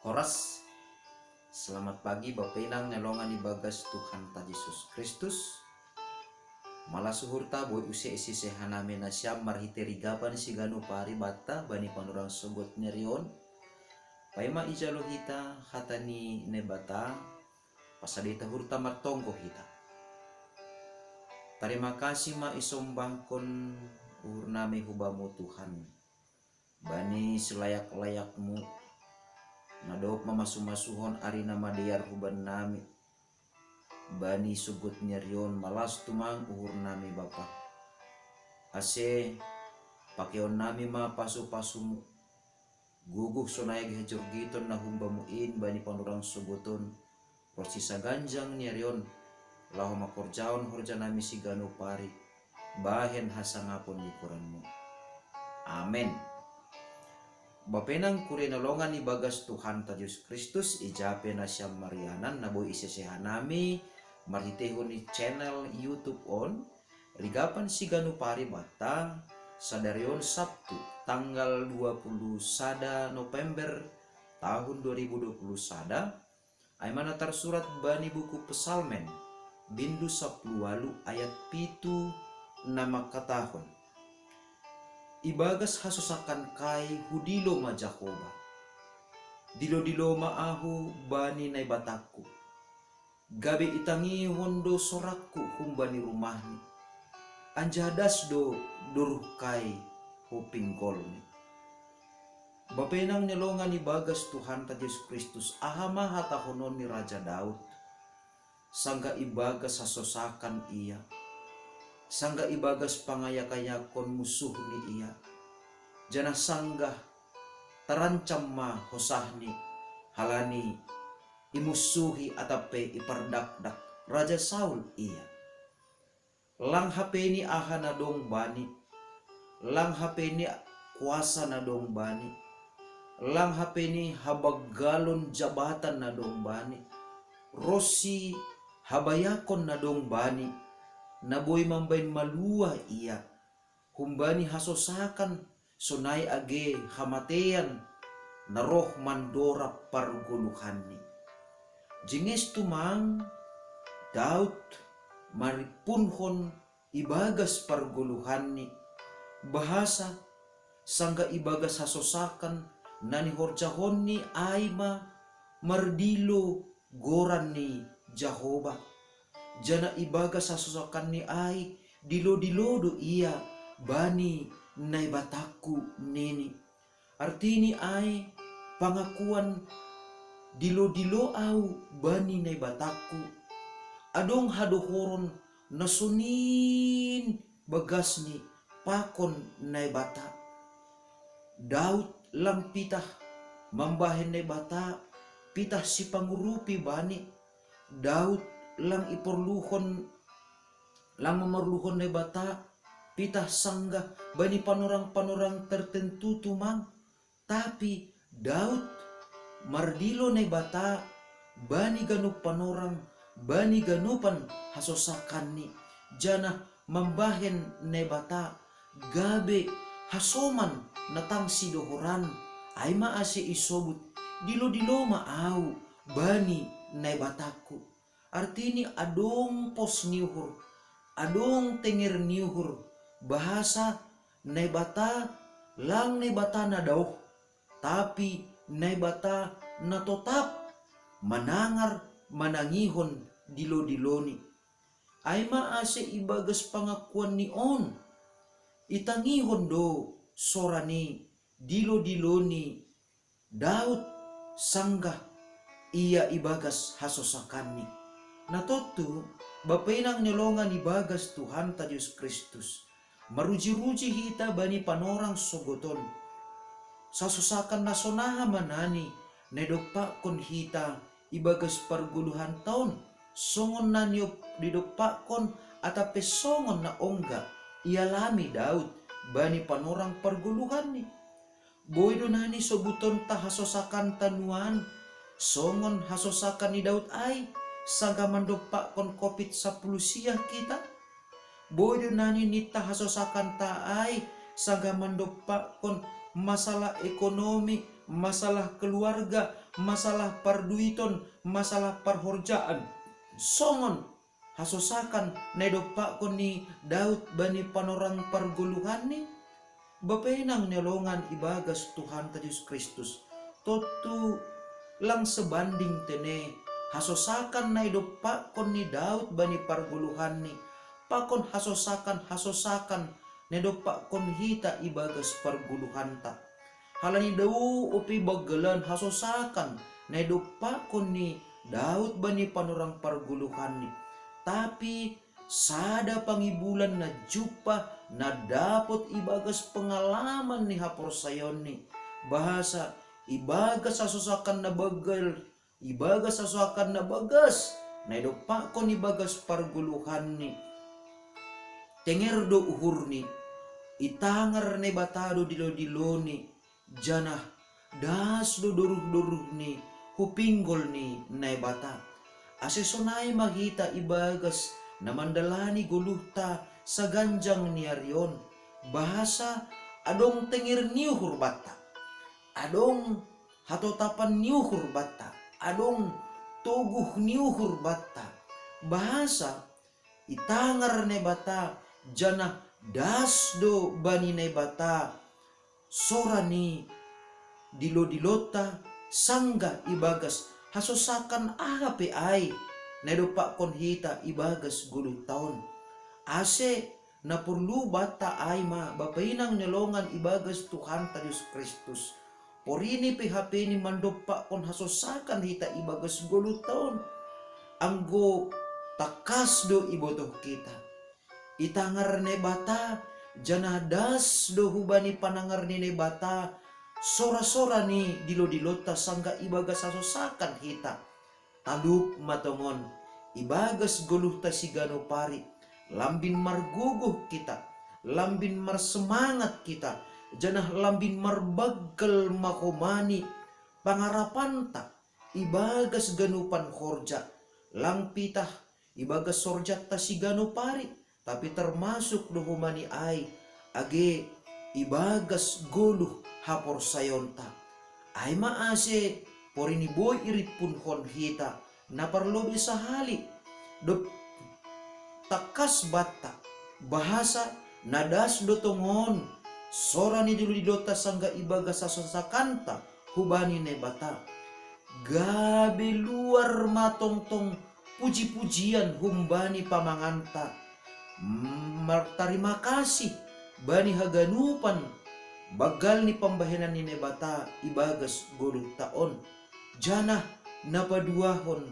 Horas. Selamat pagi Bapenang nelongan ibagas Tuhan ta Yesus Kristus. Mala suhurta boy usia isi sehaname na siam marhite rigapan si gano pari bata bani panurang sogot nyerion. Paima ijalo hita hatani nebata pasadita hurta martonggo hita. Terima kasih ma isombangkon urname hubamu Tuhan. Bani selayak-layakmu nadop mamasu-masuhon arina madeyar huban nami bani sugut nyerion malas tumang uhur nami Bapa ase pakeon nami ma pasu-pasumu guguh sonayag hejor giton na humbamuin bani pandurang suguton prosisa ganjang nyerion laho makorjaon horja nami sigano pari bahen hasangapon di Quranmu. Amen. Bapenang kure nolongan ibagas Tuhan ta Yesus Kristus ijape na siya marianan na boy isesehanami marhitehon ni channel YouTube on rigapan si ganu pari bata sadarion Sabtu tanggal 20 sada November tahun 2020 sada ay manatar surat bani buku Pesalmen bindu 10 ayat pitu nama katahon ibagas hasusakan kai hudilo ma Jakoba dilo maahu bani nai bataku gabe itangi hondo sorakku humbani rumahni anjadas do duruh kai huping golni. Bapenang nelongan ibagas Tuhan ta Yesus Kristus ahama hatahonon ni Raja Daud sangga ibagas hasosakan ia sangga ibagas pangayakayakon musuh ni ia jana sangga terancam ma hosahni halani imusuhi atape ipardakdak Raja Saul ia lang hapeni aha na dong bani lang hapeni kuasa na dong bani lang hapeni habaggalon jabatan na dong bani rosi habayakon na dong bani naboy mambain malua ia humbani hasosakan sonai age hamatean na roh mandora parguluhanni jinges tumang Daud maripunhon ibagas parguluhanni bahasa sangga ibagas hasosakan nani horjahonni aima mardilo goranni Jahoba jana ibagas hasosakan ni ai dilo-dilodo ia bani nai bataku neni artini ai pangakuan dilo-dilo au bani nai bataku adong hadohoron nasunin bagasni pakon nai bata Daud lang pitah mambahen nai bata pitah si pangurupi bani Daud lang iperluhon lang memerluhon nai bata pitah sangga bani panorang-panorang tertentu tumang tapi Daud mardilo nai bata bani ganup panorang bani ganupan hasosakanni jana mambahen nai bata gabe hasoman natang sidohoran ay maase isobut dilo-dilo maaw bani nai bataku artini adong pos niuhur adong tenger niuhur bahasa nai bata lang nai bata na daw tapi nai bata na totap manangar manangihon dilo-diloni ay maase ibagas pangakuan ni on itangihon do sorani dilo-diloni Daud sangga ia ibagas hasosakanni natotu bapenang nelongan ibagas Tuhan ta Yesus Kristus maruji-ruji hita bani panorang sogoton sasusakan nasonaha manani nedopakon hita ibagas parguluhan taon songon na niop didopakon atape songon na ongga ialami Daud bani panorang parguluhan ni boydo nani sobuton ta hasosakan tanuan songon hasosakan ni Daud ay sangga mandopakon COVID-10 siya kita boydo nani nita hasosakan ta ay sangga mandopakon masalah ekonomi masalah keluarga, masalah parduiton, masalah parhorjaan. Songon hasosakan nedopak ko ni Daud bani panorang parguluhan ni bapenang nyolongan ibagas Tuhan ta Yesus Kristus. Totu lang sebanding tene hasosakan na idopak kon ni Daud bani parguluhan ni pakon hasosakan nedopak kon hita ibagas parguluhan ta. Halani dau upi bagelan hasosakan nedopak kon ni Daud bani panorang parguluhan ni. Tapi sada pangibulan na jupa na dapat ibagas pengalaman ni hapor sayon ni bahasa ibagas hasosakan na bagel, ibagas hasosakan na bagas na idopak kon ibagas parguluhan ni. Tenger do uhur ni itangar ne batado dilo ni janah das do doruh ni hupinggol ni na bata ase sonay magita ibagas na mandalani guluhta sa ganjang ni Arion. Bahasa adong tenger niuhur bata, adong hatotapan niuhur bata, adong tuguh niuhur bata. Bahasa itangar ne bata jana das do bani ne bata sora ni dilota sangga ibagas hasosakan agape ay nedopak kon hita ibagas guluh taon ase na perlu bata ay ma bapainang nyolongan ibagas Tuhan ta Yesus Kristus. Porini PHP ni mandopak kon hasosakan hita ibagas guluh taon anggo takas do ibotoh kita. Itangar ne bata janadas do hubani panangar ni ne bata sora-sora ni dilo-dilota sangga ibagas hasosakan hita. Talup matongon ibagas guluh ta sigano pari lambin marguguh kita, lambin marsemangat kita, janah lambin marbaggal makomani pangarapan ta ibagas ganupan horja lang pitah ibagas sorjat ta sigano pari tapi termasuk dohumani ay age ibagas guluh hapor sayonta ay maase porini boy irit pun hon hita na parlo bisa hali do takas bata bahasa nadas do tongon sora ni dulu didota sangga ibagas sasakanta hubani ne bata gabe luar matongtong puji-pujian humbani pamanganta. Terima kasih bani haganupan bagal ni pambahenan ni nebata ibagas guluh taon janah napaduahon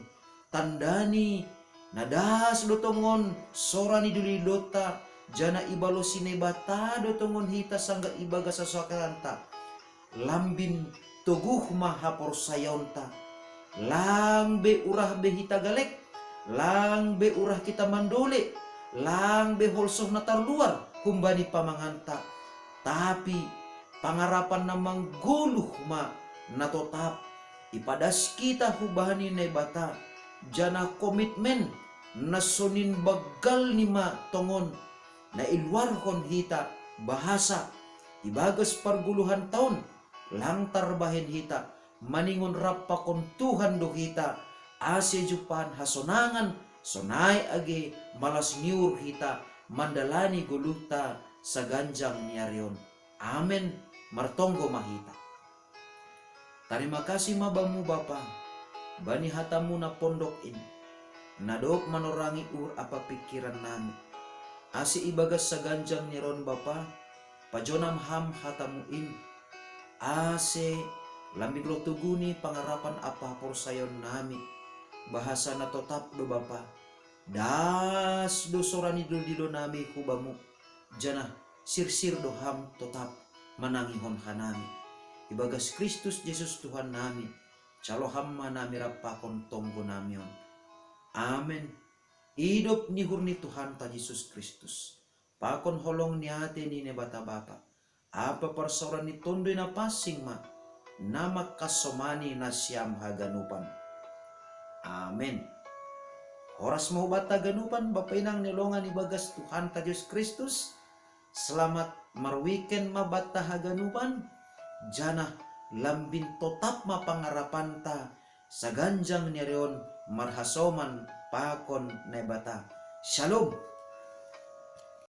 tandani nadas dotongon sora ni dulidota jana ibalosi nebata dotongon hita sangga ibagas sasakaranta lambin toguh mahapor sayonta lang be urah be hita galek lang be urah kita mandole lang be holsoh natar luar humbani pamanganta tapi pangarapan namang guluh ma natotap ipadas kita hubani nebata jana komitmen nasonin bagal ni ma tongon na ilwarhon hita bahasa ibagas parguluhan taon lantar bahen hita maningon rapakon Tuhan do hita ase jupan hasonangan sonai age malas niur hita mandalani guluhta sa ganjang ni Arion. Amen. Martonggo mahita. Terima kasih mabamu Bapa bani hatamu na pondok ini nadok manorangi apa pikiran nami asi ibagas sa ganjang ni Ron Bapa pajonam ham hatamu ini ase lambing lo tuguni pangarapan apa por sayon nami bahasa na totap do Bapa das do sorani do dilo nami hubamu janah sirsir do ham totap manangihon hanami ibagas Kristus Yesus Tuhan nami calo hamma nami rapakon tonggo namion. Amen. Hidup ni hurni Tuhan ta Yesus Kristus pakon holong ni ate ni nebata Bapa apa persoran ni tondo na pasing ma nama kasomani na siyam haganupan. Amen. Horas mau bata ganupan bapainang nilongan ibagas Tuhan ta Yesus Kristus. Selamat marweekend mabata haganupan. Jana lambin totap mapangarapan ta sa ganjang ni reon marhasoman pakon nebata. Shalom.